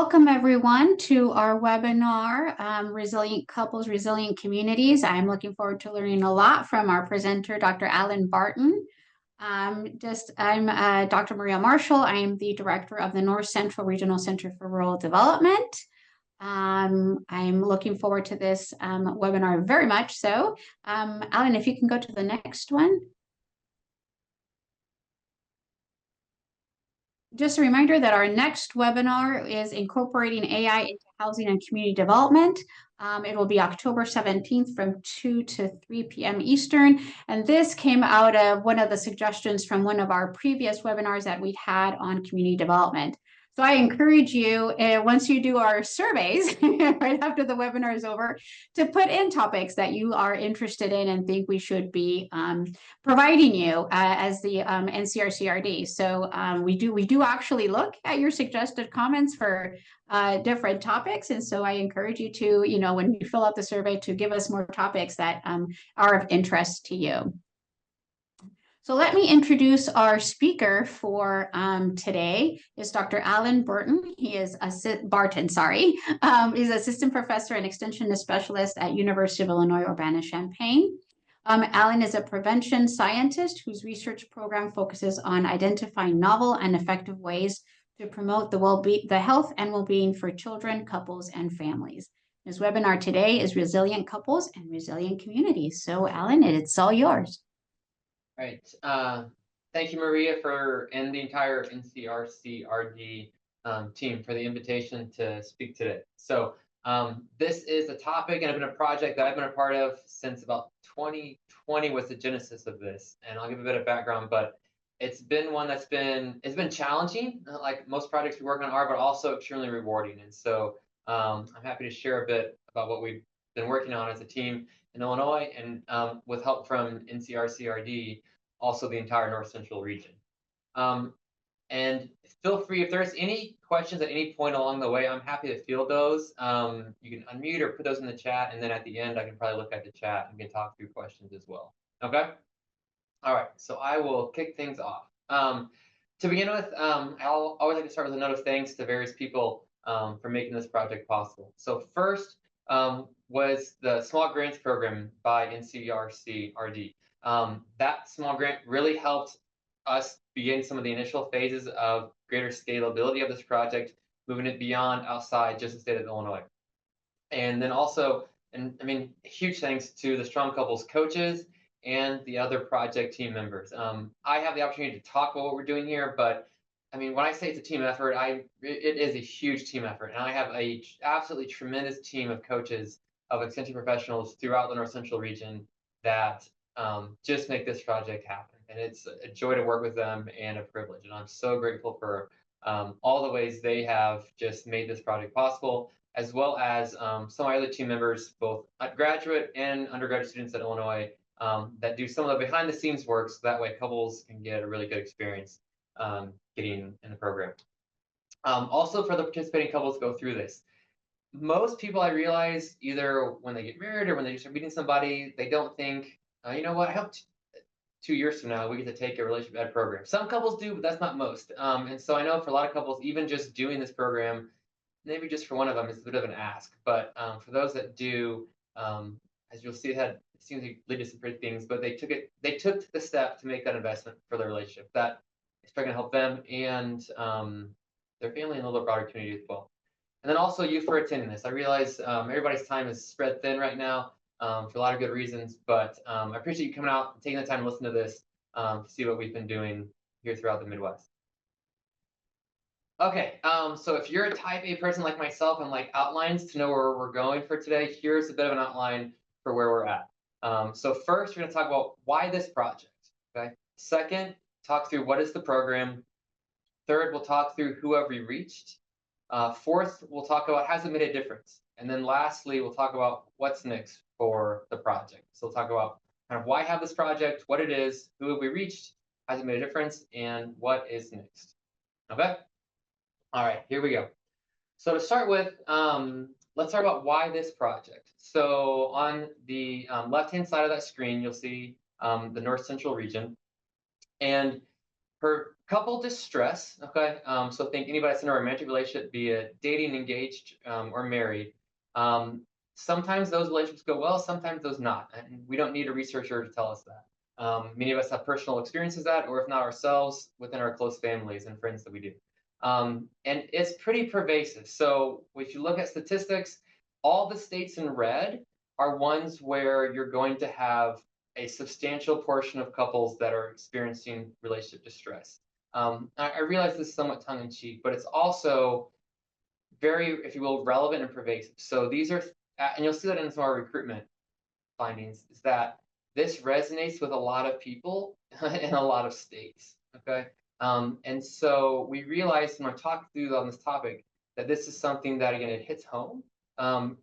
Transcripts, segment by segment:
Welcome everyone to our webinar, Resilient Couples, Resilient Communities. I'm looking forward to learning a lot from our presenter, Dr. Alan Barton. I'm Dr. Maria Marshall. I am the director of the North Central Regional Center for Rural Development. I'm looking forward to this webinar very much so. Alan, if you can go to the next one. Just a reminder that our next webinar is incorporating AI into housing and community development. It will be October 17th from 2 to 3 p.m. Eastern. And this came out of one of the suggestions from one of our previous webinars that we had on community development. So I encourage you, once you do our surveys, right after the webinar is over, to put in topics that you are interested in and think we should be providing you as the NCRCRD. So we do actually look at your suggested comments for different topics. And so I encourage you to, when you fill out the survey, to give us more topics that are of interest to you. So let me introduce our speaker for today is Dr. Alan Barton. He is Barton, sorry. He's assistant professor and extension specialist at University of Illinois Urbana-Champaign. Alan is a prevention scientist whose research program focuses on identifying novel and effective ways to promote the health and well-being for children, couples, and families. His webinar today is Resilient Couples and Resilient Communities. So Alan, it's all yours. Right. Thank you, Maria, and the entire NCRCRD team for the invitation to speak today. So this is a topic and a project that I've been a part of since about 2020 was the genesis of this. And I'll give a bit of background, but it's been one it's been challenging, like most projects we work on are, but also extremely rewarding. And so I'm happy to share a bit about what we've been working on as a team in Illinois and with help from NCRCRD, also the entire North Central region. And feel free, if there's any questions at any point along the way, I'm happy to field those. You can unmute or put those in the chat, and then at the end, I can probably look at the chat and can talk through questions as well. Okay? All right, so I will kick things off. To begin with, I'll always like to start with a note of thanks to various people for making this project possible. So first was the Small Grants Program by NCRCRD. That small grant really helped us begin some of the initial phases of greater scalability of this project, moving it beyond outside just the state of Illinois. And then also, huge thanks to the Strong Couples coaches and the other project team members. I have the opportunity to talk about what we're doing here, but when I say it's a team effort, it is a huge team effort. And I have a absolutely tremendous team of coaches, of extension professionals throughout the North Central region that just make this project happen. And it's a joy to work with them and a privilege. And I'm so grateful for all the ways they have just made this project possible, as well as some of my other team members, both graduate and undergraduate students at Illinois, that do some of the behind the scenes work so that way couples can get a really good experience getting in the program. Also, for the participating couples go through this. Most people, I realize, either when they get married or when they start meeting somebody, they don't think, you know what, I hope 2 years from now we get to take a relationship ed program. Some couples do, but that's not most. And so I know for a lot of couples, even just doing this program, maybe just for one of them, is a bit of an ask. But for those that do, as you'll see, it seems to lead to some pretty things, but they took the step to make that investment for their relationship. That is probably going to help them and their family and a little bit broader community as well. And then also you for attending this. I realize everybody's time is spread thin right now for a lot of good reasons, but I appreciate you coming out and taking the time to listen to this to see what we've been doing here throughout the Midwest. Okay, so if you're a type A person like myself and like outlines to know where we're going for today, here's a bit of an outline for where we're at. So first, we're going to talk about why this project. Okay. Second, talk through what is the program. Third, we'll talk through who have we reached. Fourth, we'll talk about has it made a difference. And then lastly, we'll talk about what's next for the project. So we'll talk about kind of why have this project, what it is, who have we reached, has it made a difference, and what is next. Okay? All right, here we go. So to start with, let's talk about why this project. So on the left-hand side of that screen, you'll see the North Central region. And for Couple distress, okay? So think anybody that's in a romantic relationship, be it dating, engaged, or married. Sometimes those relationships go well, sometimes those not. And we don't need a researcher to tell us that. Many of us have personal experiences that, or if not ourselves, within our close families and friends that we do. And it's pretty pervasive. So if you look at statistics, all the states in red are ones where you're going to have a substantial portion of couples that are experiencing relationship distress. I realize this is somewhat tongue in cheek, but it's also very, if you will, relevant and pervasive. So these are, and you'll see that in some of our recruitment findings, is that this resonates with a lot of people in a lot of states. Okay. And so we realized when I talked through on this topic that this is something that, again, it hits home and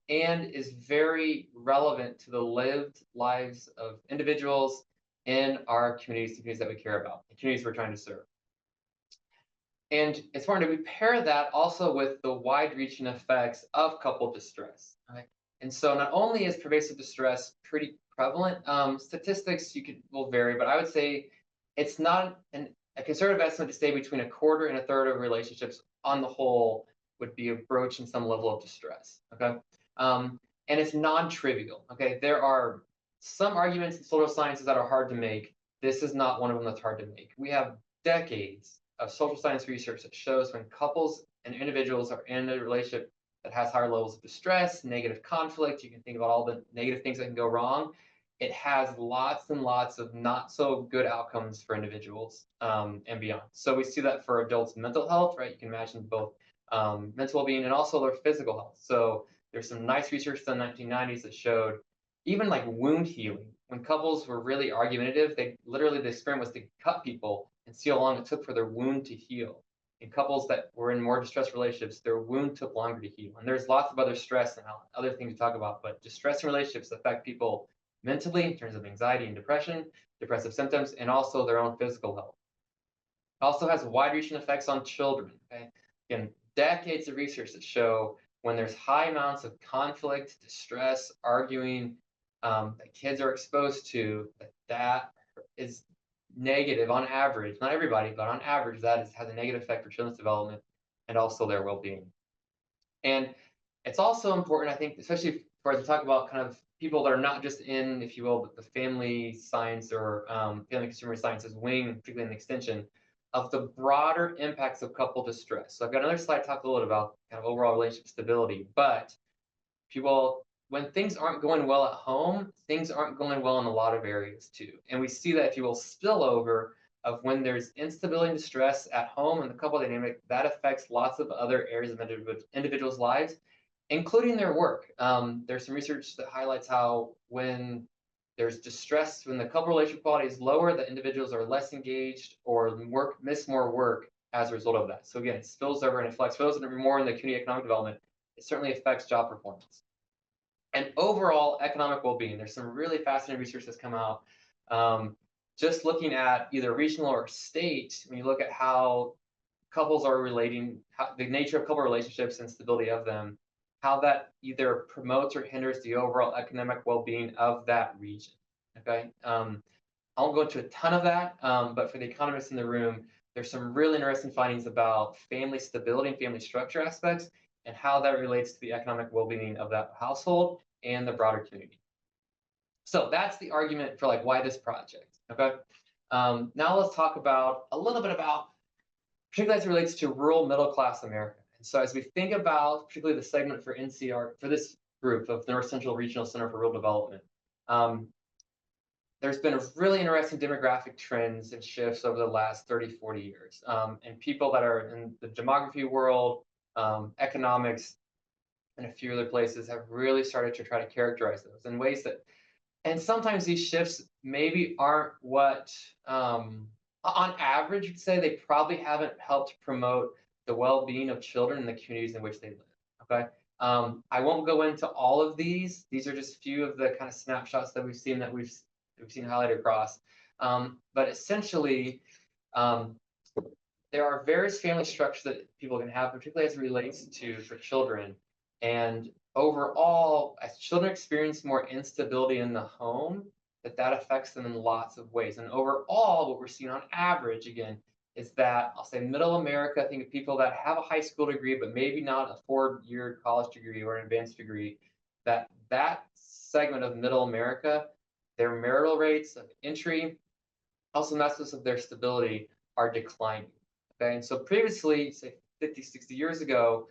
is very relevant to the lived lives of individuals in our communities, the communities that we care about, the communities we're trying to serve. And it's important to pair that also with the wide-reaching effects of couple distress. Right? And so not only is pervasive distress pretty prevalent, statistics will vary, but I would say it's not a conservative estimate to say between a quarter and a third of relationships on the whole would be broaching some level of distress. Okay, and it's non-trivial. Okay, there are some arguments in social sciences that are hard to make. This is not one of them that's hard to make. We have decades of social science research that shows when couples and individuals are in a relationship that has higher levels of distress, negative conflict, you can think about all the negative things that can go wrong. It has lots and lots of not so good outcomes for individuals and beyond. So we see that for adults' mental health, right? You can imagine both mental well-being and also their physical health. So there's some nice research in the 1990s that showed even like wound healing. When couples were really argumentative, the experiment was to cut people and see how long it took for their wound to heal. In couples that were in more distressed relationships, their wound took longer to heal. And there's lots of other stress and other things to talk about, but distress in relationships affect people mentally in terms of anxiety and depression, depressive symptoms, and also their own physical health. It also has wide-reaching effects on children. Okay? Again, decades of research that show when there's high amounts of conflict, distress, arguing that kids are exposed to, that is negative on average, not everybody, but on average, has a negative effect for children's development and also their well-being. And it's also important, I think, especially for us to talk about kind of people that are not just in, if you will, the family science or family consumer sciences wing, particularly in the extension, of the broader impacts of couple distress. So I've got another slide to talk a little bit about kind of overall relationship stability, but if you will, when things aren't going well at home, things aren't going well in a lot of areas too. And we see that, if you will, spillover of when there's instability and distress at home and the couple dynamic, that affects lots of other areas of individuals' lives, including their work. There's some research that highlights how when there's distress, when the couple relationship quality is lower, the individuals are less engaged or miss more work as a result of that. So again, it spills over and it flows more in the community economic development. It certainly affects job performance. And overall economic well-being. There's some really fascinating research that's come out. Just looking at either regional or state, when you look at how couples are relating, the nature of couple relationships and stability of them, how that either promotes or hinders the overall economic well-being of that region. Okay, I won't go into a ton of that, but for the economists in the room, there's some really interesting findings about family stability and family structure aspects and how that relates to the economic well-being of that household and the broader community. So that's the argument for like why this project. Okay, now let's talk about a little bit about, particularly as it relates to rural middle class America. And so as we think about particularly the segment for NCR, for this group of North Central Regional Center for Rural Development, there's been a really interesting demographic trends and shifts over the last 30, 40 years. And people that are in the demography world, economics, and a few other places have really started to try to characterize those in ways that, and sometimes these shifts maybe aren't what, on average, you'd say they probably haven't helped promote the well-being of children in the communities in which they live. Okay, I won't go into all of these. These are just a few of the kind of snapshots that we've seen highlighted across. But essentially, there are various family structures that people can have, particularly as it relates to for children. And overall, as children experience more instability in the home, that affects them in lots of ways. And overall, what we're seeing on average, again, is that I'll say middle America, think of people that have a high school degree, but maybe not a 4-year college degree or an advanced degree, that segment of middle America, their marital rates of entry, also measures of their stability are declining. Okay, and so previously, say 50, 60 years ago,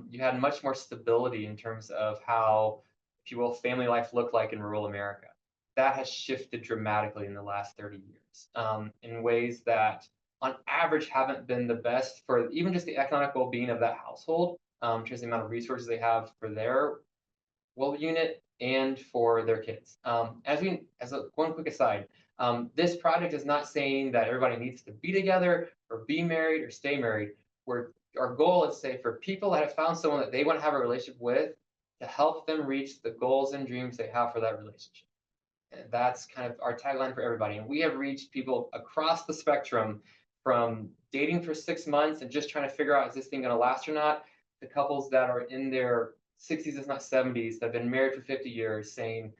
you had much more stability in terms of how, if you will, family life looked like in rural America. That has shifted dramatically in the last 30 years in ways that, on average, haven't been the best for even just the economic well-being of that household, in terms of the amount of resources they have for their well unit and for their kids. One quick aside, this project is not saying that everybody needs to be together or be married or stay married. Our goal is, say, for people that have found someone that they want to have a relationship with, to help them reach the goals and dreams they have for that relationship. And that's kind of our tagline for everybody. And we have reached people across the spectrum, from dating for 6 months and just trying to figure out, is this thing going to last or not, to couples that are in their 60s, if not 70s, that have been married for 50 years, saying,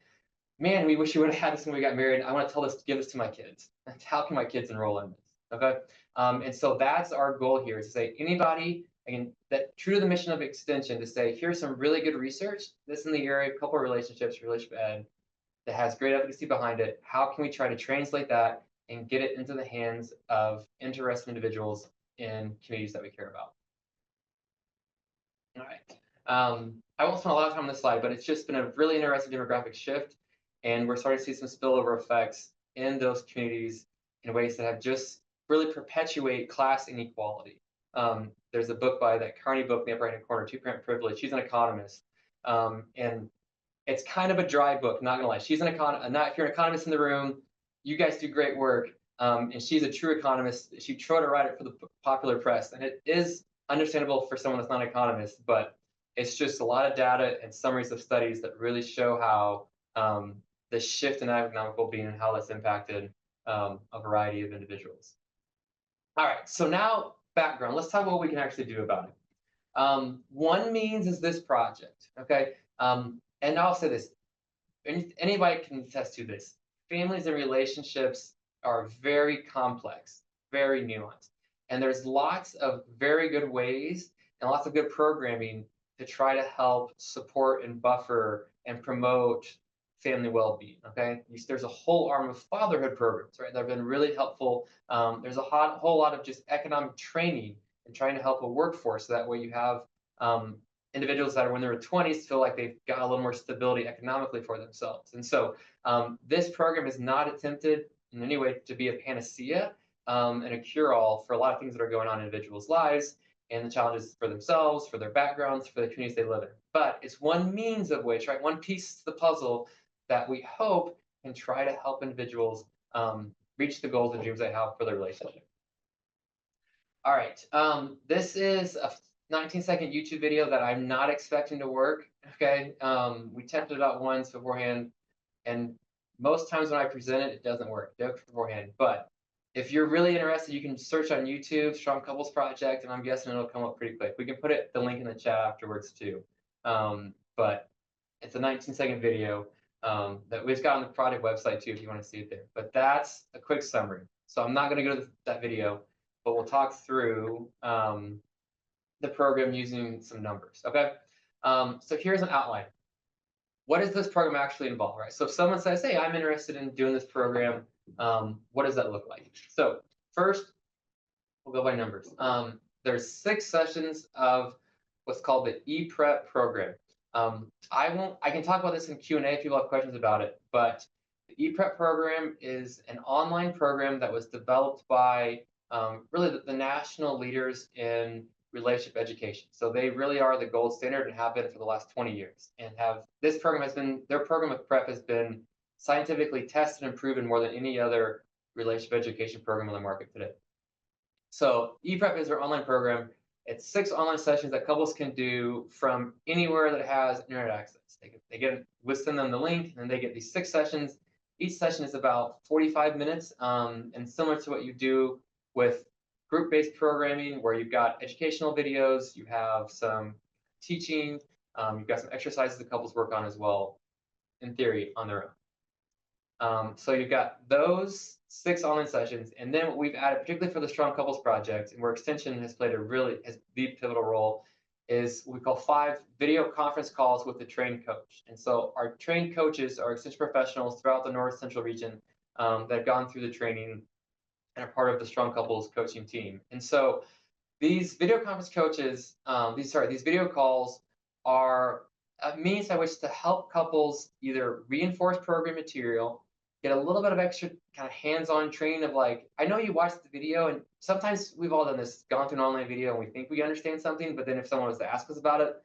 man, we wish we would have had this when we got married. I want to give this to my kids. How can my kids enroll in this? Okay. And so that's our goal here, is to say, anybody, again, that true to the mission of Extension, to say, here's some really good research, this in the area of couple relationships, relationship ed, that has great efficacy behind it. How can we try to translate that and get it into the hands of interested individuals in communities that we care about? All right. I won't spend a lot of time on this slide, but it's just been a really interesting demographic shift, and we're starting to see some spillover effects in those communities in ways that have just really perpetuate class inequality. There's a book by that Carney book in the upper right-hand corner, Two-Parent Privilege. She's an economist, and it's kind of a dry book, not gonna lie. She's an economist. Not if you're an economist in the room, you guys do great work. And she's a true economist. She tried to write it for the popular press, and it is understandable for someone that's not an economist, but it's just a lot of data and summaries of studies that really show how the shift in economic well-being and how that's impacted a variety of individuals. All right, so now background. Let's talk about what we can actually do about it. One means is this project, okay? And I'll say this, anybody can attest to this. Families and relationships are very complex, very nuanced. And there's lots of very good ways and lots of good programming to try to help support and buffer and promote family well-being, okay? There's a whole arm of fatherhood programs, right, that have been really helpful. There's a whole lot of just economic training and trying to help a workforce, so that way you have individuals that are, when they're in their 20s, feel like they've got a little more stability economically for themselves. And so this program is not attempted in any way to be a panacea and a cure-all for a lot of things that are going on in individuals' lives and the challenges for themselves, for their backgrounds, for the communities they live in. But it's one means of which, right, one piece to the puzzle that we hope can try to help individuals reach the goals and dreams they have for their relationship. All right, this is a 19-second YouTube video that I'm not expecting to work, okay? We tested it out once beforehand, and most times when I present it, it doesn't work. Joke beforehand, but if you're really interested, you can search on YouTube, Strong Couples Project, and I'm guessing it'll come up pretty quick. We can put the link in the chat afterwards too. But it's a 19-second video that we've got on the project website too, if you want to see it there. But that's a quick summary. So I'm not going to go to that video, but we'll talk through the program using some numbers, okay? So here's an outline. What does this program actually involve, right? So if someone says, hey, I'm interested in doing this program, what does that look like? So first, we'll go by numbers. There's 6 sessions of what's called the ePrep program. I can talk about this in Q&A if people have questions about it, but the ePrep program is an online program that was developed by really the national leaders in relationship education. So they really are the gold standard and have been for the last 20 years. And their program with PrEP has been scientifically tested and proven more than any other relationship education program on the market today. So ePrep is our online program. It's 6 online sessions that couples can do from anywhere that has internet access. We send them the link, and then they get these 6 sessions. Each session is about 45 minutes, and similar to what you do with group-based programming, where you've got educational videos, you have some teaching, you've got some exercises the couples work on as well, in theory, on their So you've got those 6 online sessions, and then what we've added, particularly for the Strong Couples Project, and where Extension has played has the pivotal role, is what we call 5 video conference calls with the trained coach. And so our trained coaches are Extension professionals throughout the North Central region that have gone through the training and are part of the Strong Couples coaching team. And so these video conference coaches, these video calls are a means by which to help couples either reinforce program material, get a little bit of extra kind of hands-on training of like, I know you watched the video, and sometimes we've all done this, gone through an online video and we think we understand something, but then if someone was to ask us about it,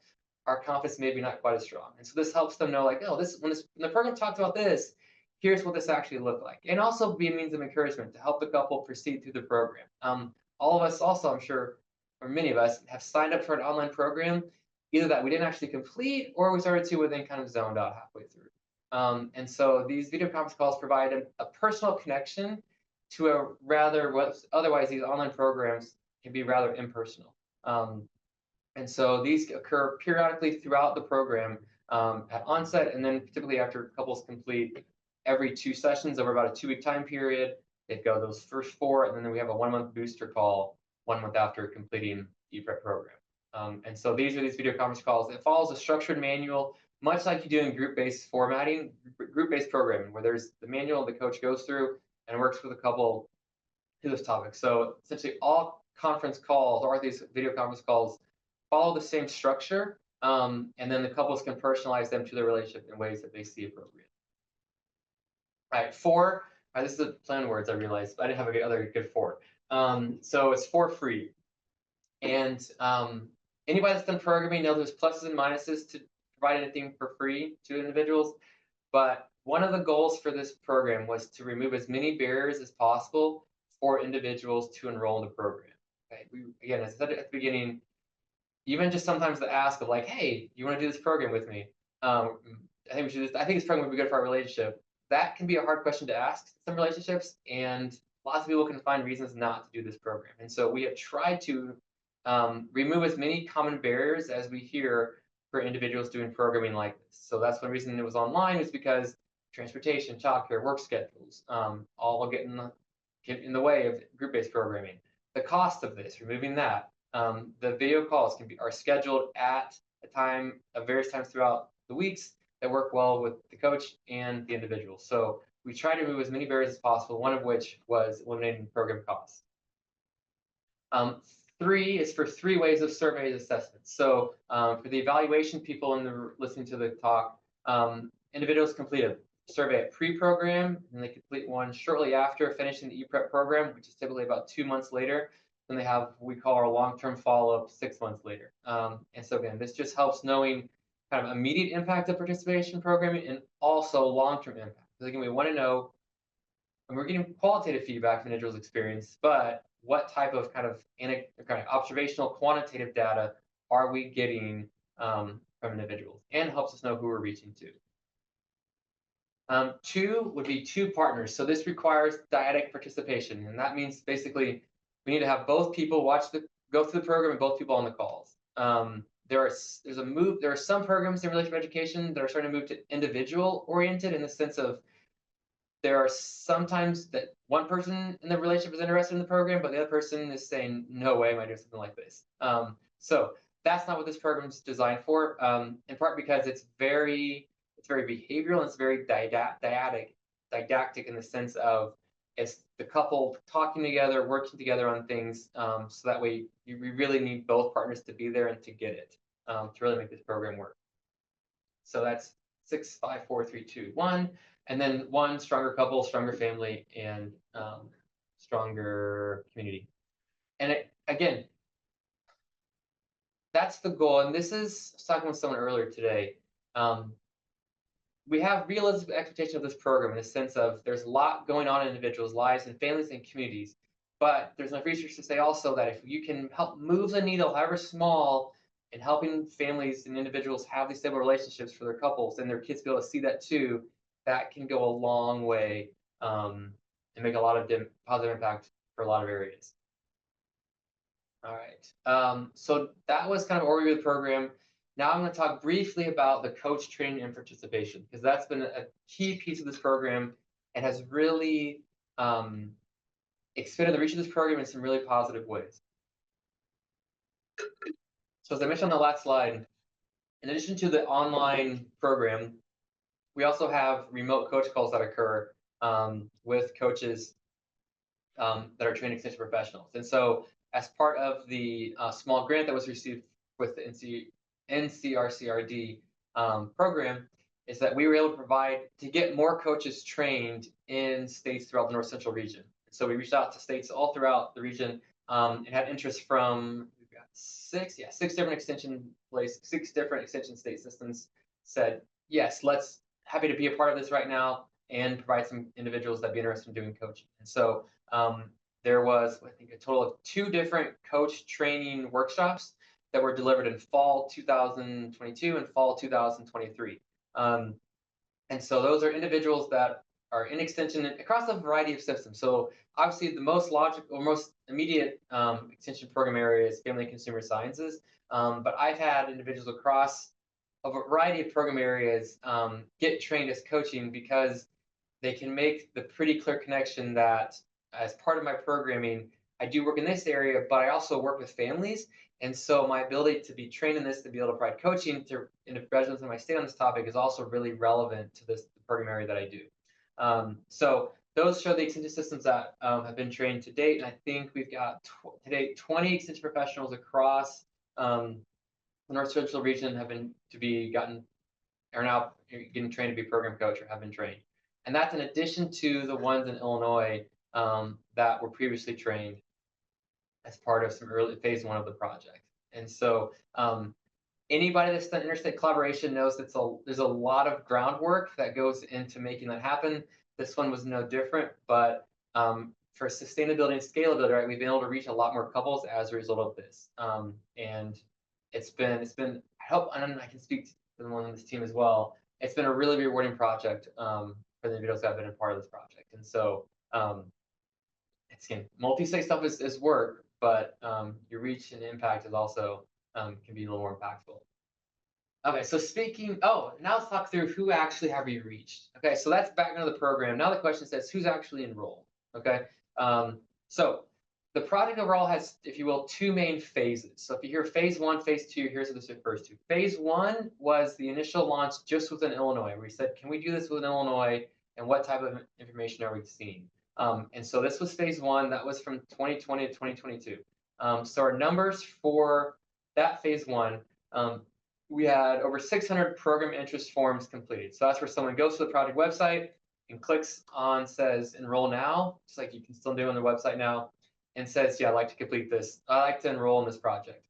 our confidence may be not quite as strong. And so this helps them know like, oh, when the program talked about this, here's what this actually looked like. And also be a means of encouragement to help the couple proceed through the program. All of us also, I'm sure, or many of us, have signed up for an online program, either that we didn't actually complete or we started to and then kind of zoned out halfway through. And so these video conference calls provide a personal connection to a rather, what otherwise these online programs can be rather impersonal. And so these occur periodically throughout the program at onset, and then typically after couples complete every 2 sessions over about a 2-week time period. They go those first 4, and then we have a 1-month booster call 1 month after completing the EPREP program. And so these are these video conference calls. It follows a structured manual, much like you do in group-based formatting, group-based programming, where there's the manual the coach goes through and works with a couple to this topic. So essentially all conference calls, or these video conference calls, follow the same structure, and then the couples can personalize them to their relationship in ways that they see appropriate. All right, 4, this is the plan words I realized, but I didn't have a other good 4. So it's for free. And anybody that's done programming knows there's pluses and minuses to provide anything for free to individuals. But one of the goals for this program was to remove as many barriers as possible for individuals to enroll in the program. Okay? Again, as I said at the beginning, even just sometimes the ask of like, hey, you want to do this program with me? I think this program would be good for our relationship. That can be a hard question to ask in some relationships, and lots of people can find reasons not to do this program. And so we have tried to remove as many common barriers as we hear for individuals doing programming like this. So that's one reason it was online, is because transportation, childcare, work schedules, all get in the way of group-based programming. The cost of this, removing that. The video calls are scheduled at various times throughout the weeks that work well with the coach and the individual. So we try to remove as many barriers as possible, one of which was eliminating program costs. 3 is for 3 ways of survey assessments. So for the evaluation people listening to the talk, individuals complete a survey at pre-program, and they complete one shortly after finishing the EPREP program, which is typically about 2 months later. Then they have what we call our long-term follow-up 6 months later. And so again, this just helps knowing kind of immediate impact of participation programming and also long-term impact. Because again, we want to know, and we're getting qualitative feedback from individuals' experience, but what type of kind of observational quantitative data are we getting from individuals, and helps us know who we're reaching to. 2 would be 2 partners. So this requires dyadic participation, and that means basically we need to have both people go through the program and both people on the calls. There are some programs in relationship education that are starting to move to individual oriented, in the sense of there are sometimes that one person in the relationship is interested in the program, but the other person is saying, no way am I doing something like this. So that's not what this program is designed for, in part because it's very behavioral, and it's very didactic in the sense of it's the couple talking together, working together on things, so that way we really need both partners to be there and to get it, to really make this program work. So that's 6, 5, 4, 3, 2, 1. And then 1, stronger couple, stronger family, and stronger community. And again, that's the goal. And this is, I was talking with someone earlier today. We have realistic expectation of this program in the sense of there's a lot going on in individuals' lives and families and communities. But there's enough research to say also that if you can help move the needle, however small, in helping families and individuals have these stable relationships for their couples, and their kids be able to see that too, that can go a long way and make a lot of positive impact for a lot of areas. All right, so that was kind of an overview of the program. Now I'm going to talk briefly about the coach training and participation, because that's been a key piece of this program and has really expanded the reach of this program in some really positive ways. So as I mentioned on the last slide, in addition to the online program, we also have remote coach calls that occur with coaches that are trained extension professionals. And so as part of the small grant that was received with the NCRCRD program, is that we were able to provide to get more coaches trained in states throughout the North Central region. So we reached out to states all throughout the region and had interest from six different extension state systems said, yes, happy to be a part of this right now and provide some individuals that'd be interested in doing coaching. And so there was, I think, a total of 2 different coach training workshops that were delivered in fall 2022 and fall 2023. And so those are individuals that are in extension across a variety of systems. So obviously the most logical or most immediate extension program area is family and consumer sciences. But I've had individuals across a variety of program areas get trained as coaching because they can make the pretty clear connection that as part of my programming, I do work in this area, but I also work with families. And so my ability to be trained in this, to be able to provide coaching to individuals in my state on this topic is also really relevant to this program area that I do. So those show the extension systems that have been trained to date. And I think we've got today 20 extension professionals across the North Central region are now getting trained to be program coach or have been trained. And that's in addition to the ones in Illinois that were previously trained as part of some early phase 1 of the project. And so anybody that's done interstate collaboration knows that there's a lot of groundwork that goes into making that happen. This one was no different, but for sustainability and scalability, right, we've been able to reach a lot more couples as a result of this. And it's been I hope, and I can speak to the one on this team as well. It's been a really rewarding project for the individuals that have been a part of this project. And so it's, again, multi-state stuff is work, but your reach and impact is also can be a little more impactful. Okay, so now let's talk through who actually have we reached. Okay, so that's background of the program. Now the question says, who's actually enrolled? Okay, so the project overall has, if you will, 2 main phases. So if you hear phase 1, phase 2, here's what this refers to. Phase 1 was the initial launch just within Illinois, where we said, can we do this within Illinois, and what type of information are we seeing? And so this was phase 1. That was from 2020 to 2022. So our numbers for that phase 1, we had over 600 program interest forms completed. So that's where someone goes to the project website and clicks on, says enroll now, just like you can still do on the website now, and says, yeah, I'd like to complete this. I'd like to enroll in this project.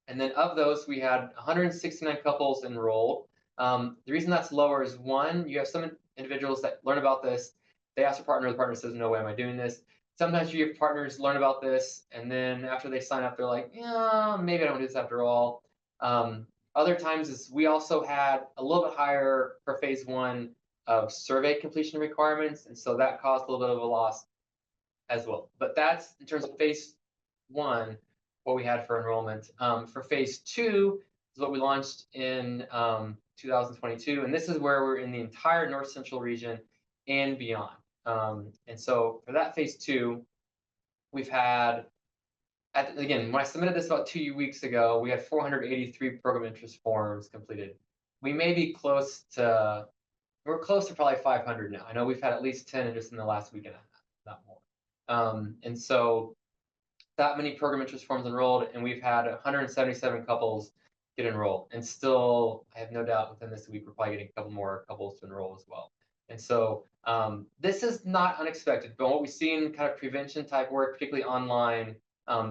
And then of those, we had 169 couples enrolled. The reason that's lower is, 1, you have some individuals that learn about this, they ask their partner, the partner says, no way am I doing this. Sometimes you have partners learn about this, and then after they sign up, they're like, yeah, maybe I don't want to do this after all. Other times is we also had a little bit higher for phase 1 of survey completion requirements, and so that caused a little bit of a loss as well. But that's in terms of phase 1, what we had for enrollment. For phase 2 is what we launched in 2022, and this is where we're in the entire North Central region and beyond. And so for that phase 2, we've had, again, when I submitted this about 2 weeks ago, we had 483 program interest forms completed. We may be we're close to probably 500 now. I know we've had at least 10 just in the last week and a half, not more. And so that many program interest forms enrolled, and we've had 177 couples get enrolled. And still, I have no doubt within this week, we're probably getting a couple more couples to enroll as well. And so this is not unexpected, but what we've seen kind of prevention type work, particularly online,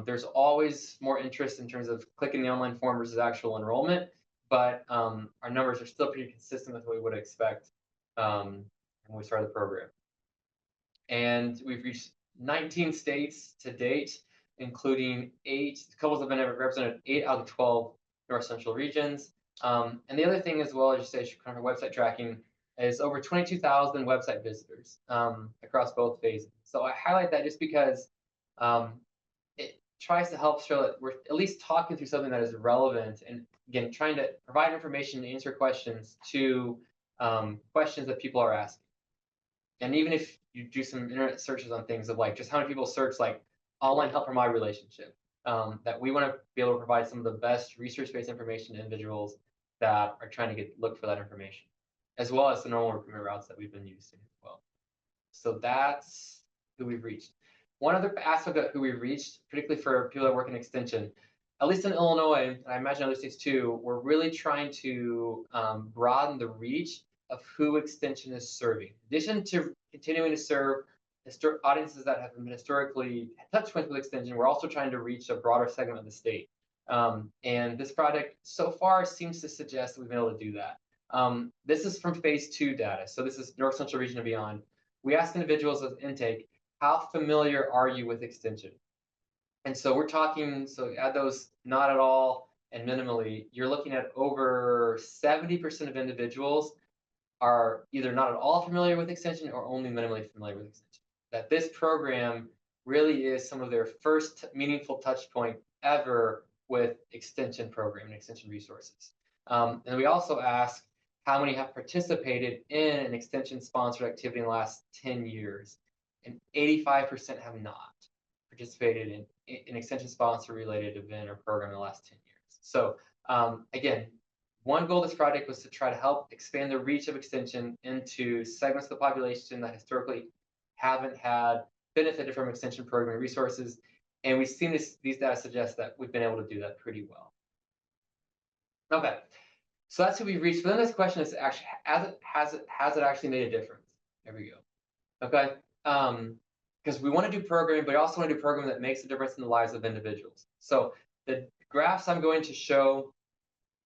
there's always more interest in terms of clicking the online form versus actual enrollment, but our numbers are still pretty consistent with what we would expect when we started the program. And we've reached 19 states to date, including 8 couples have been represented 8 out of 12 North Central regions. And the other thing as well, as you say, kind of website tracking, is over 22,000 website visitors across both phases. So I highlight that just because it tries to help show that we're at least talking through something that is relevant, and again, trying to provide information and answer questions to questions that people are asking. And even if you do some internet searches on things of like just how many people search like online help for my relationship, that we want to be able to provide some of the best research-based information to individuals that are trying to look for that information, as well as the normal recruitment routes that we've been using as well. So that's who we've reached. One other aspect of who we've reached, particularly for people that work in extension, at least in Illinois, and I imagine other states too, we're really trying to broaden the reach of who extension is serving. In addition to continuing to serve audiences that have been historically touch points with extension, we're also trying to reach a broader segment of the state. And this project so far seems to suggest that we've been able to do that. This is from phase 2 data. So this is North Central Region and beyond. We ask individuals as intake, how familiar are you with extension? And so we're talking, so add those not at all and minimally, you're looking at over 70% of individuals are either not at all familiar with extension or only minimally familiar with extension. That this program really is some of their first meaningful touch point ever with extension program and extension resources. And we also ask how many have participated in an extension sponsored activity in the last 10 years, and 85% have not participated in an extension sponsor related event or program in the last 10 years. So again, one goal of this project was to try to help expand the reach of extension into segments of the population that historically haven't had benefited from extension program resources. And we've seen these data suggest that we've been able to do that pretty well. Okay, so that's who we've reached. But then this question is actually, has it actually made a difference? There we go. Okay, because we want to do programming, but we also want to do programming that makes a difference in the lives of individuals. So the graphs I'm going to show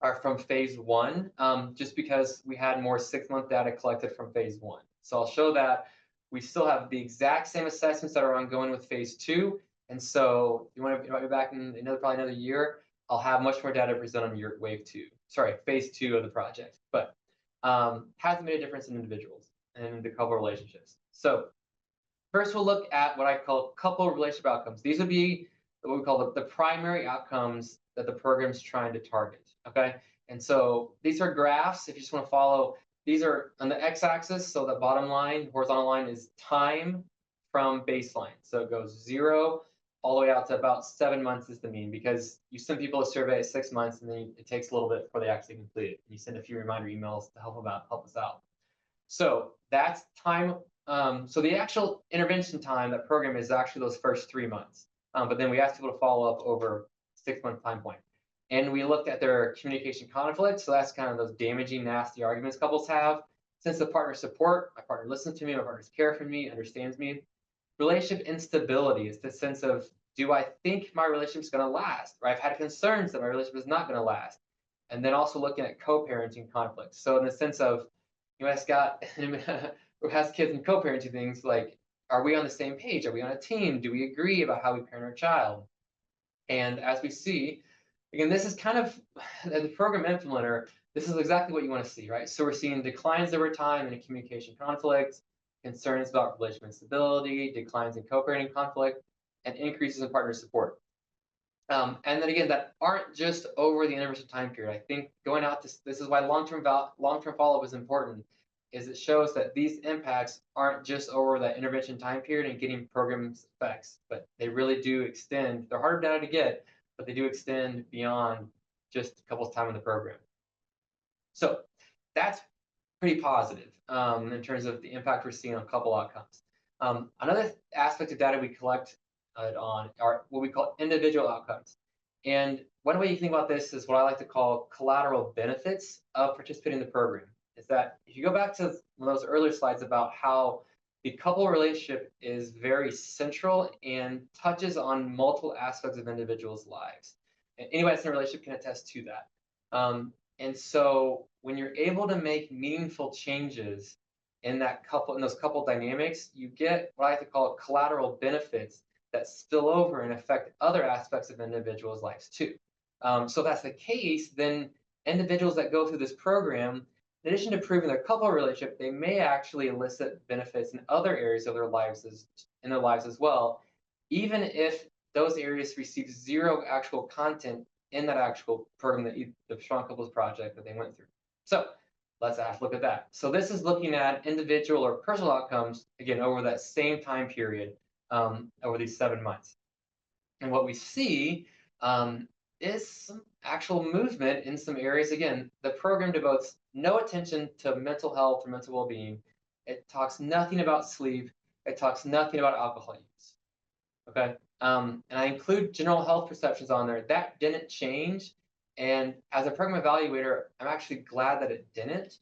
are from phase 1, just because we had more 6-month data collected from phase 1. So I'll show that we still have the exact same assessments that are ongoing with phase 2. And so if you want to invite me back in probably another year, I'll have much more data to present on your phase 2 of the project. But has it made a difference in individuals and the couple relationships? So first, we'll look at what I call couple relationship outcomes. These would be what we call the primary outcomes that the program's trying to target. Okay, and so these are graphs. If you just want to follow, these are on the x-axis. So the bottom line, horizontal line, is time from baseline. So it goes 0 all the way out to about 7 months is the mean, because you send people a survey at 6 months, and then it takes a little bit before they actually complete it. You send a few reminder emails to help us out. So that's time. So the actual intervention time, that program, is actually those first 3 months. But then we asked people to follow up over 6-month time point. And we looked at their communication conflict. So that's kind of those damaging, nasty arguments couples have. Sense of partner support, my partner listens to me, my partner's care for me, understands me. Relationship instability is the sense of, do I think my relationship's going to last? Or I've had concerns that my relationship is not going to last. And then also looking at co-parenting conflicts. So in the sense of, you know, Scott, who has kids and co-parenting things, like, are we on the same page? Are we on a team? Do we agree about how we parent our child? And as we see, again, this is kind of, as a program implementer, this is exactly what you want to see, right? So we're seeing declines over time in communication conflicts, concerns about relationship instability, declines in co-parenting conflict, and increases in partner support. And then again, that aren't just over the intervention time period. I think going out, this is why long-term follow-up is important, is it shows that these impacts aren't just over that intervention time period and getting programs effects, but they really do extend. They're harder data to get, but they do extend beyond just a couple of time in the program. So that's pretty positive in terms of the impact we're seeing on couple outcomes. Another aspect of data we collect on are what we call individual outcomes. And one way you think about this is what I like to call collateral benefits of participating in the program. Is that if you go back to one of those earlier slides about how the couple relationship is very central and touches on multiple aspects of individuals' lives. And anybody that's in a relationship can attest to that. And so when you're able to make meaningful changes in those couple dynamics, you get what I like to call collateral benefits that spill over and affect other aspects of individuals' lives too. So if that's the case, then individuals that go through this program, in addition to improving their couple relationship, they may actually elicit benefits in other areas of their lives as well, even if those areas receive 0 actual content in that actual program, the Strong Couples project that they went through. So let's look at that. So this is looking at individual or personal outcomes, again, over that same time period, over these 7 months. And what we see is some actual movement in some areas. Again, the program devotes no attention to mental health or mental well-being. It talks nothing about sleep. It talks nothing about alcohol use. Okay. And I include general health perceptions on there. That didn't change. And as a program evaluator, I'm actually glad that it didn't,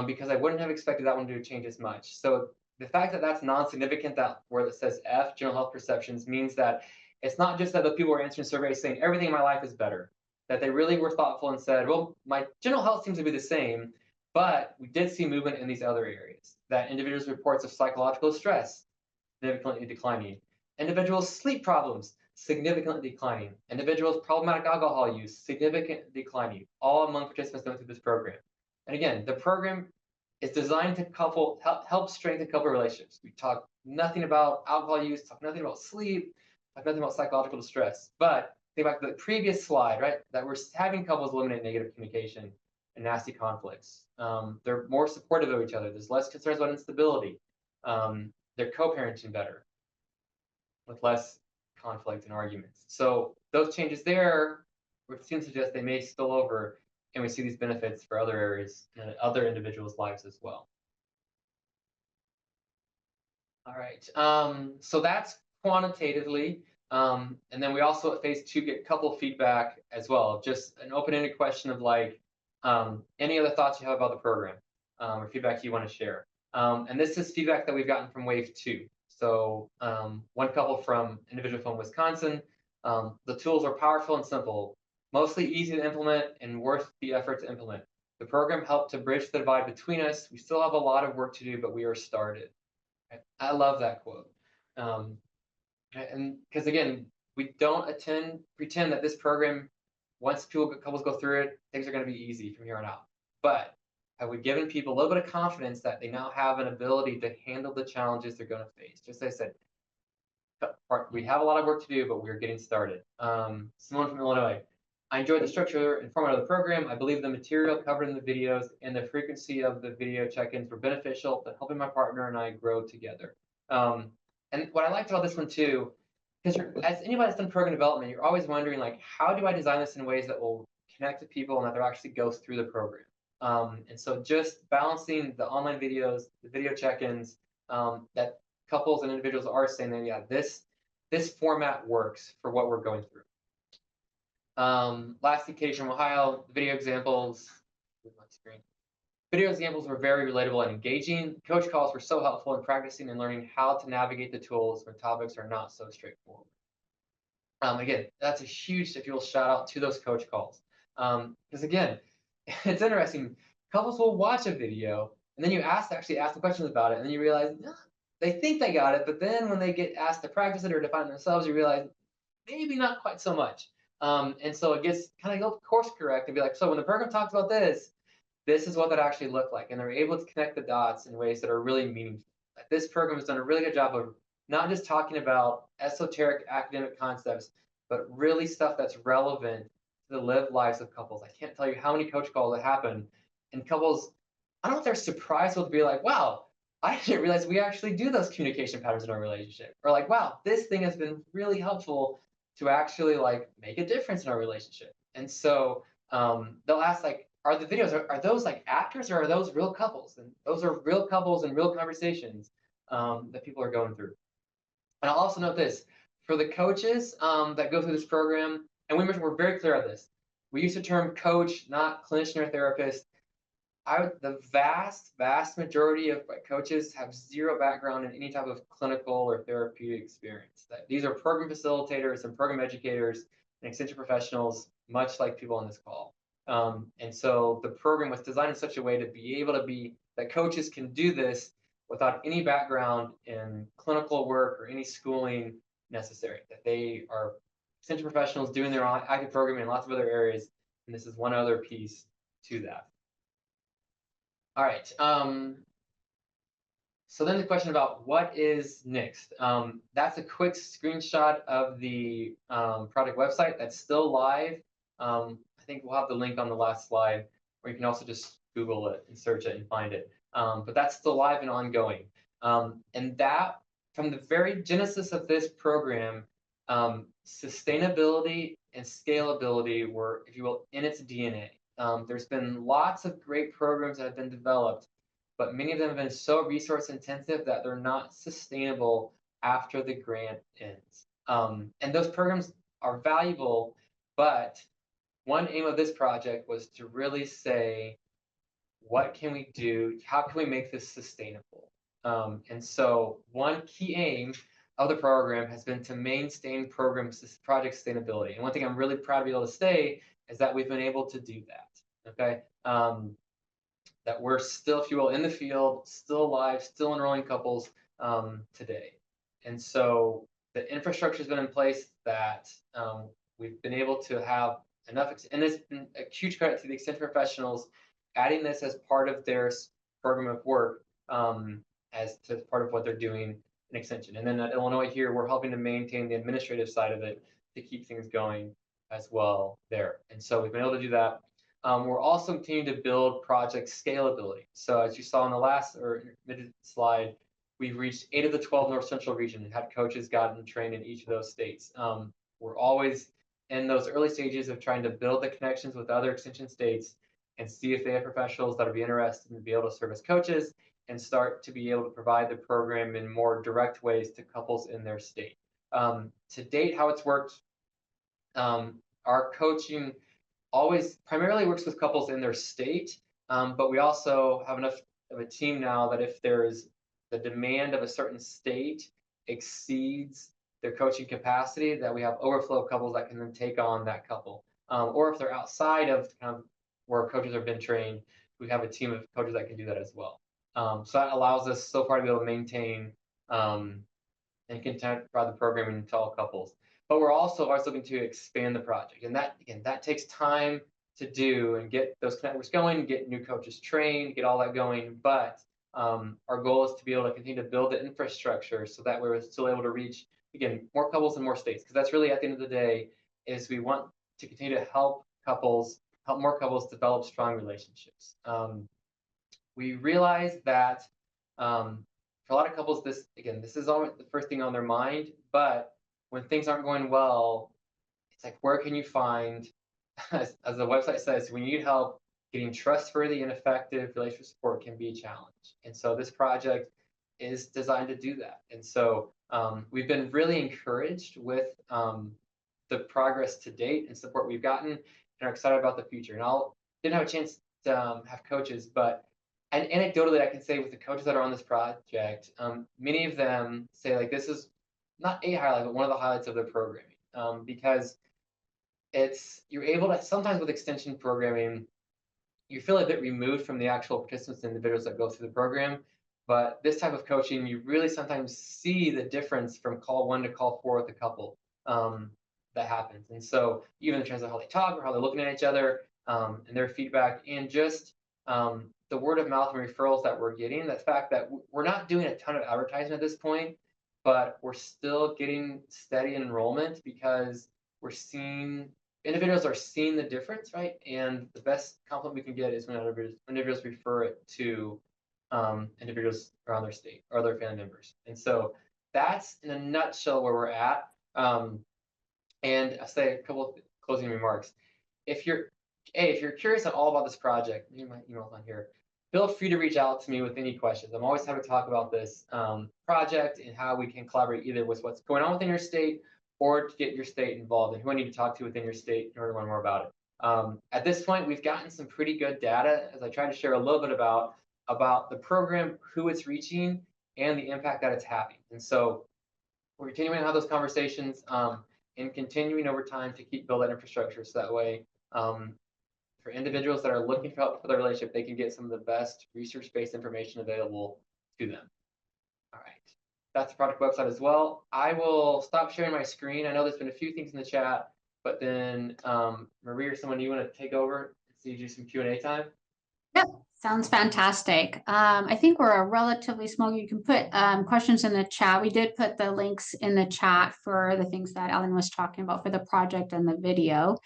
because I wouldn't have expected that one to change as much. So the fact that that's non-significant, that where it says F, general health perceptions, means that it's not just that the people were answering surveys saying everything in my life is better, that they really were thoughtful and said, well, my general health seems to be the same, but we did see movement in these other areas. That individuals' reports of psychological stress significantly declining, individuals' sleep problems significantly declining, individuals' problematic alcohol use significantly declining, all among participants going through this program. And again, the program is designed to help strengthen couple relationships. We talk nothing about alcohol use, talk nothing about sleep, talk nothing about psychological distress. But think back to the previous slide, right? That we're having couples eliminate negative communication and nasty conflicts. They're more supportive of each other. There's less concerns about instability. They're co-parenting better with less conflict and arguments. So those changes there would seem to suggest they may spill over, and we see these benefits for other areas and other individuals' lives as well. All right, so that's quantitatively. And then we also at phase 2 get couple feedback as well, just an open-ended question of like, any other thoughts you have about the program, or feedback you want to share. And this is feedback that we've gotten from wave 2. So one couple from individual from Wisconsin, the tools are powerful and simple, mostly easy to implement and worth the effort to implement. The program helped to bridge the divide between us. We still have a lot of work to do, but we are started. I love that quote. And because again, we don't pretend that this program, once couples go through it, things are going to be easy from here on out. But have we given people a little bit of confidence that they now have an ability to handle the challenges they're going to face? Just as I said, we have a lot of work to do, but we're getting started. Simone from Illinois. I enjoyed the structure and format of the program. I believe the material covered in the videos and the frequency of the video check-ins were beneficial to helping my partner and I grow together. And what I liked about this one too, because as anybody that's done program development, you're always wondering like, how do I design this in ways that will connect to people and that they'll actually go through the program? And so just balancing the online videos, the video check-ins, that couples and individuals are saying that, yeah, this format works for what we're going through. Lastly, Katie from Ohio, video examples. Video examples were very relatable and engaging. Coach calls were so helpful in practicing and learning how to navigate the tools when topics are not so straightforward. Again, that's a huge, if you will, shout out to those coach calls. Because again, it's interesting. Couples will watch a video and then you actually ask the questions about it, and then you realize they think they got it, but then when they get asked to practice it or define it themselves, you realize maybe not quite so much. And so it gets kind of course correct and be like, so when the program talks about this is what that actually looked like. And they're able to connect the dots in ways that are really meaningful. Like this program has done a really good job of not just talking about esoteric academic concepts, but really stuff that's relevant to the lived lives of couples. I can't tell you how many coach calls that happen. And couples, I don't know if they're surprised to be like, wow, I didn't realize we actually do those communication patterns in our relationship. Or like, wow, this thing has been really helpful to actually like make a difference in our relationship. And so they'll ask like, are the videos, are those like actors or are those real couples? And those are real couples and real conversations that people are going through. And I'll also note this, for the coaches that go through this program, and we're very clear on this. We use the term coach, not clinician or therapist. The vast majority of coaches have zero background in any type of clinical or therapeutic experience. These are program facilitators and program educators and extension professionals, much like people on this call. And so the program was designed in such a way to be able to that coaches can do this without any background in clinical work or any schooling necessary, that they are extension professionals doing their own active programming in lots of other areas. And this is one other piece to that. All right. So then the question about what is next. That's a quick screenshot of the product website that's still live. I think we'll have the link on the last slide, or you can also just Google it and search it and find it. But that's still live and ongoing. And that, from the very genesis of this program, sustainability and scalability were, if you will, in its DNA. There's been lots of great programs that have been developed, but many of them have been so resource intensive that they're not sustainable after the grant ends. And those programs are valuable, but one aim of this project was to really say, what can we do? How can we make this sustainable? And so one key aim of the program has been to maintain project sustainability. And one thing I'm really proud to be able to say is that we've been able to do that. Okay. That we're still, if you will, in the field, still alive, still enrolling couples today. And so the infrastructure has been in place that we've been able to have enough, and it's been a huge credit to the extension professionals adding this as part of their program of work, as to part of what they're doing in extension. And then at Illinois here, we're helping to maintain the administrative side of it to keep things going as well there. And so we've been able to do that. We're also continuing to build project scalability. So as you saw in the last or mid slide, we've reached 8 of the 12 North Central region and had coaches gotten trained in each of those states. We're always in those early stages of trying to build the connections with other extension states and see if they have professionals that would be interested in be able to serve as coaches and start to be able to provide the program in more direct ways to couples in their state. To date, how it's worked, our coaching always primarily works with couples in their state, but we also have enough of a team now that if there's the demand of a certain state exceeds their coaching capacity, that we have overflow couples that can then take on that couple. Or if they're outside of kind of where coaches have been trained, we have a team of coaches that can do that as well. So that allows us so far to be able to maintain and continue to provide the programming to all couples. But we're also always looking to expand the project. And that, again, that takes time to do and get those networks going, get new coaches trained, get all that going. But our goal is to be able to continue to build the infrastructure so that we're still able to reach, again, more couples in more states. Because that's really, at the end of the day, is we want to continue to help more couples develop strong relationships. We realize that for a lot of couples, this is always the first thing on their mind. But when things aren't going well, it's like, where can you find, as the website says, when you need help, getting trustworthy and effective relationship support can be a challenge. And so this project is designed to do that. And so we've been really encouraged with the progress to date and support we've gotten, and are excited about the future. And didn't have a chance to have coaches, but and anecdotally, I can say with the coaches that are on this project, many of them say, like, this is not a highlight, but one of the highlights of their programming, because you're able to, sometimes with extension programming, you feel a bit removed from the actual participants and individuals that go through the program. But this type of coaching, you really sometimes see the difference from call 1 to call 4 with a couple that happens. And so even in terms of how they talk or how they're looking at each other and their feedback, and just the word of mouth and referrals that we're getting, the fact that we're not doing a ton of advertising at this point, but we're still getting steady enrollment because we're seeing individuals are seeing the difference, right? And the best compliment we can get is when individuals refer it to individuals around their state or other family members. And so that's in a nutshell where we're at. And I'll say a couple of closing remarks. If you're curious at all about this project, leave my email on here. Feel free to reach out to me with any questions. I'm always happy to talk about this project and how we can collaborate either with what's going on within your state or to get your state involved and who I need to talk to within your state in order to learn more about it. At this point, we've gotten some pretty good data, as I try to share a little bit about the program, who it's reaching, and the impact that it's having. And so we're continuing to have those conversations and continuing over time to keep build that infrastructure so that way for individuals that are looking for help for their relationship, they can get some of the best research-based information available to them. All right, that's the product website as well. I will stop sharing my screen. I know there's been a few things in the chat, but then Marie or someone, you want to take over and see do some Q&A time? Yep, sounds fantastic. I think we're a relatively small. You can put questions in the chat. We did put the links in the chat for the things that Ellen was talking about for the project and the video.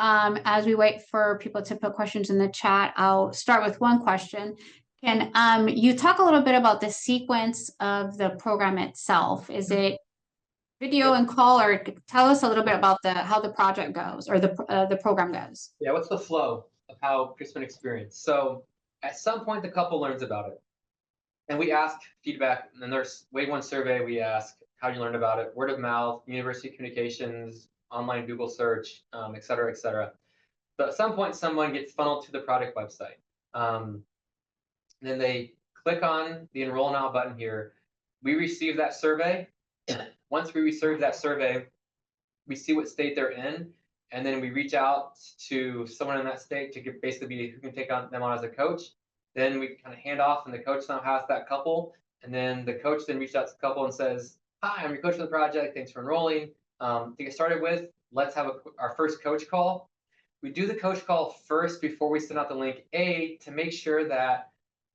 As we wait for people to put questions in the chat, I'll start with one question. Can you talk a little bit about the sequence of the program itself? Is it video and call, or tell us a little bit about how the project goes, or the program goes? Yeah, what's the flow of how participant experience? So at some point, the couple learns about it. And we ask feedback, and there's wave one survey. We ask how you learned about it, word of mouth, university communications, online Google search, et cetera, et cetera. So at some point, someone gets funneled to the product website. Then they click on the enroll now button here. We receive that survey. Once we receive that survey, we see what state they're in, and then we reach out to someone in that state to basically be who can take them on as a coach. Then we kind of hand off, and the coach now has that couple, and then the coach then reaches out to the couple and says, "Hi, I'm your coach for the project. Thanks for enrolling. To get started with, let's have our first coach call." We do the coach call first before we send out the link, to make sure that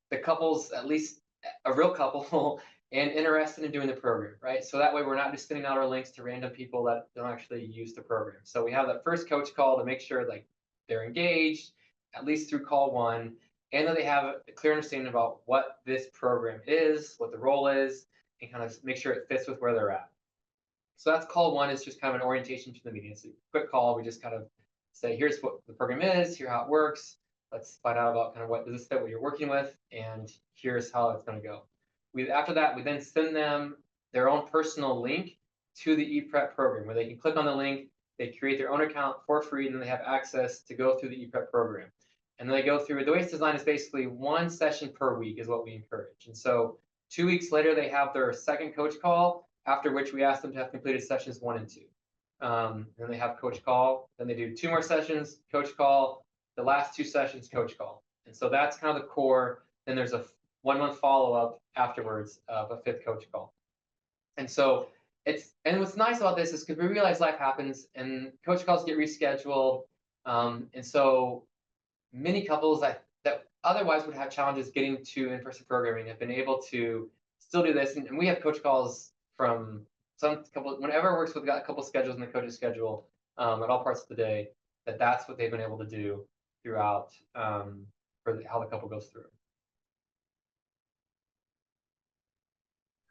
the couple's at least a real couple and interested in doing the program, right? So that way we're not just sending out our links to random people that don't actually use the program. So we have that first coach call to make sure like they're engaged, at least through call one, and that they have a clear understanding about what this program is, what the role is, and kind of make sure it fits with where they're at. So that's call one, is just kind of an orientation to the meeting. It's a quick call. We just kind of say, here's what the program is, here's how it works. Let's find out about kind of what does this fit what you're working with, and here's how it's going to go. After that, we then send them their own personal link to the ePrep program, where they can click on the link, they create their own account for free, and then they have access to go through the ePrep program. And then they go through, the way it's designed is basically one session per week is what we encourage. And so 2 weeks later, they have their second coach call, after which we ask them to have completed sessions 1 and 2. Then they have coach call, then they do 2 more sessions, coach call, the last 2 sessions, coach call. And so that's kind of the core. Then there's a 1-month follow-up afterwards of a 5th coach call. And so and what's nice about this is because we realize life happens and coach calls get rescheduled. And so many couples that otherwise would have challenges getting to in-person programming have been able to still do this. And we have coach calls from some couple, whenever it works with a couple schedules in the coach's schedule, at all parts of the day, that's what they've been able to do throughout for how the couple goes through.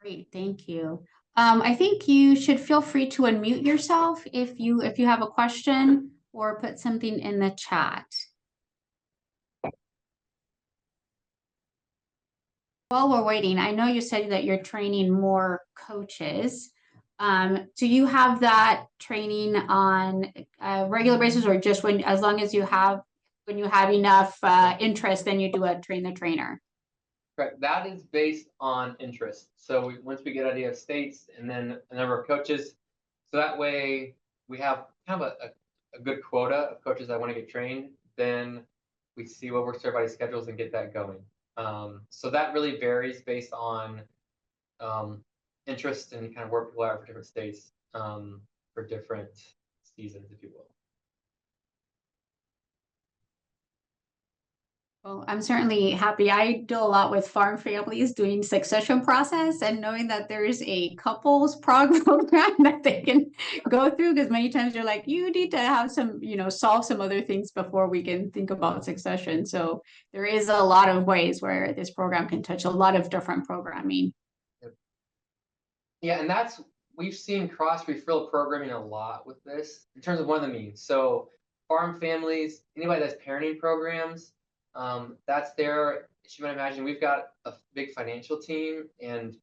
Great, thank you. I think you should feel free to unmute yourself if you have a question, or put something in the chat. While we're waiting, I know you said that you're training more coaches. Do you have that training on a regular basis, or just as long as when you have enough interest, then you do a train the trainer? Correct. That is based on interest. So once we get an idea of states and then a number of coaches, so that way we have kind of a good quota of coaches that want to get trained, then we see what works for everybody's schedules and get that going. So that really varies based on interest and kind of where people are for different states, for different seasons, if you will. Well, I'm certainly happy. I do a lot with farm families doing succession process, and knowing that there is a couples program that they can go through, because many times you're like, you need to have some, solve some other things before we can think about succession. So there is a lot of ways where this program can touch a lot of different programming. Yeah, and we've seen cross-referral programming a lot with this in terms of one of the means. So farm families, anybody that's parenting programs, that's there. As you might imagine, we've got a big financial team, and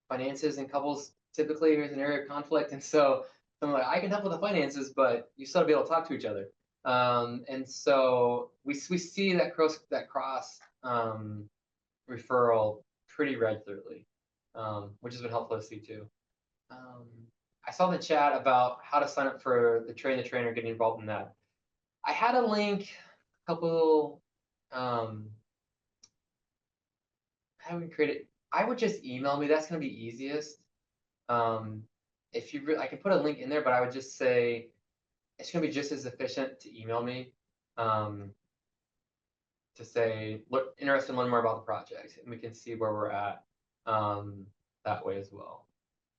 finances and couples typically is an area of conflict. And so I'm like, I can help with the finances, but you still have to be able to talk to each other. And so we see that cross referral pretty regularly, which has been helpful to see too. I saw in the chat about how to sign up for the train the trainer, getting involved in that. I had a link, a couple. How we create it? I would just email me. That's going to be easiest. If you, I can put a link in there, but I would just say it's going to be just as efficient to email me, to say, look, interested in learning more about the project, and we can see where we're at, that way as well.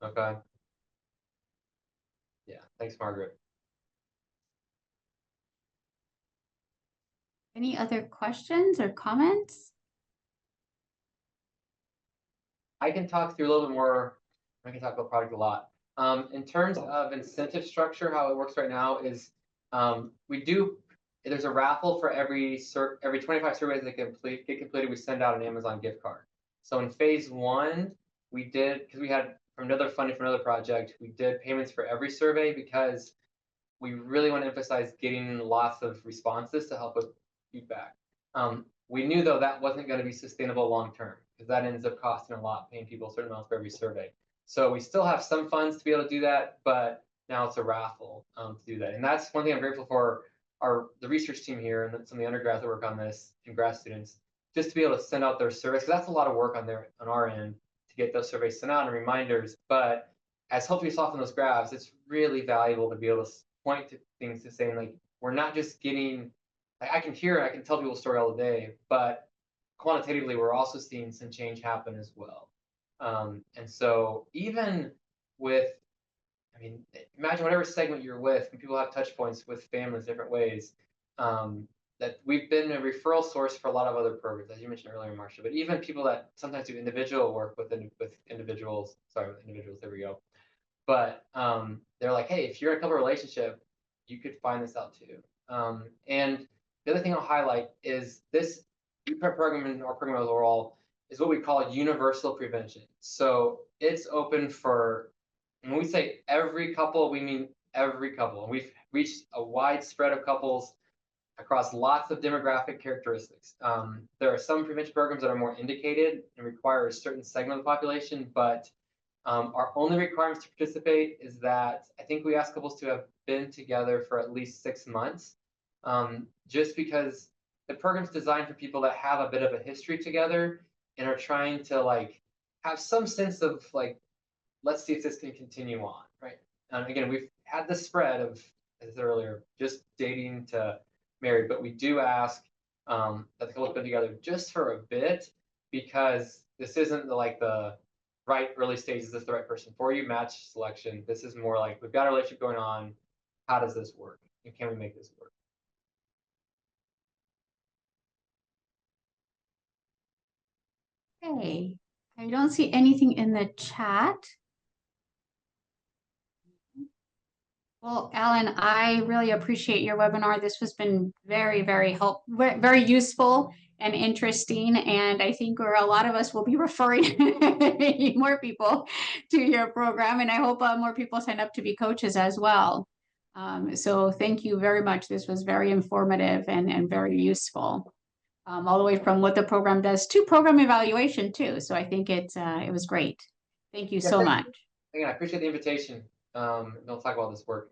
Okay. Yeah. Thanks, Margaret. Any other questions or comments? I can talk through a little bit more. I can talk about product a lot. In terms of incentive structure, how it works right now is there's a raffle for every 25 surveys that get completed, we send out an Amazon gift card. So in phase 1, we did, because we had from another funding from another project, we did payments for every survey because we really want to emphasize getting lots of responses to help with feedback. We knew though that wasn't going to be sustainable long term because that ends up costing a lot, paying people a certain amount for every survey. So we still have some funds to be able to do that, but now it's a raffle to do that. And that's one thing I'm grateful for the research team here and some of the undergrads that work on this and grad students, just to be able to send out their surveys, because that's a lot of work on our end to get those surveys sent out and reminders. But as hopefully you saw from those graphs, it's really valuable to be able to point to things to saying like, we're not just getting, I can tell people a story all day, but quantitatively, we're also seeing some change happen as well. And so even with, I mean, imagine whatever segment you're with, and people have touch points with families different ways, that we've been a referral source for a lot of other programs, as you mentioned earlier, Marcia, but even people that sometimes do individual work with individuals, there we go. But they're like, hey, if you're in a couple relationship, you could find this out too. And the other thing I'll highlight is this program and our program overall is what we call universal prevention. So it's open for, when we say every couple, we mean every couple. And we've reached a wide spread of couples across lots of demographic characteristics. There are some prevention programs that are more indicated and require a certain segment of the population, but our only requirements to participate is that I think we ask couples to have been together for at least 6 months, just because the program's designed for people that have a bit of a history together and are trying to like have some sense of like, let's see if this can continue on, right? And again, we've had the spread of, as I said earlier, just dating to married, but we do ask that the couple been together just for a bit, because this isn't the right early stages. Is this the right person for you? Match selection. This is more like, we've got a relationship going on. How does this work? And can we make this work? Okay, I don't see anything in the chat. Well, Alan, I really appreciate your webinar. This has been very, very very useful and interesting. And I think a lot of us will be referring more people to your program. And I hope more people sign up to be coaches as well. So thank you very much. This was very informative and very useful. All the way from what the program does to program evaluation too. So I think it was great. Thank you so much. Again, I appreciate the invitation. We'll talk about this work.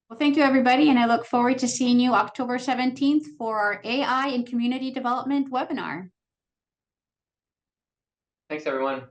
Well, thank you, everybody, and I look forward to seeing you October 17th for our AI and Community Development webinar. Thanks, everyone.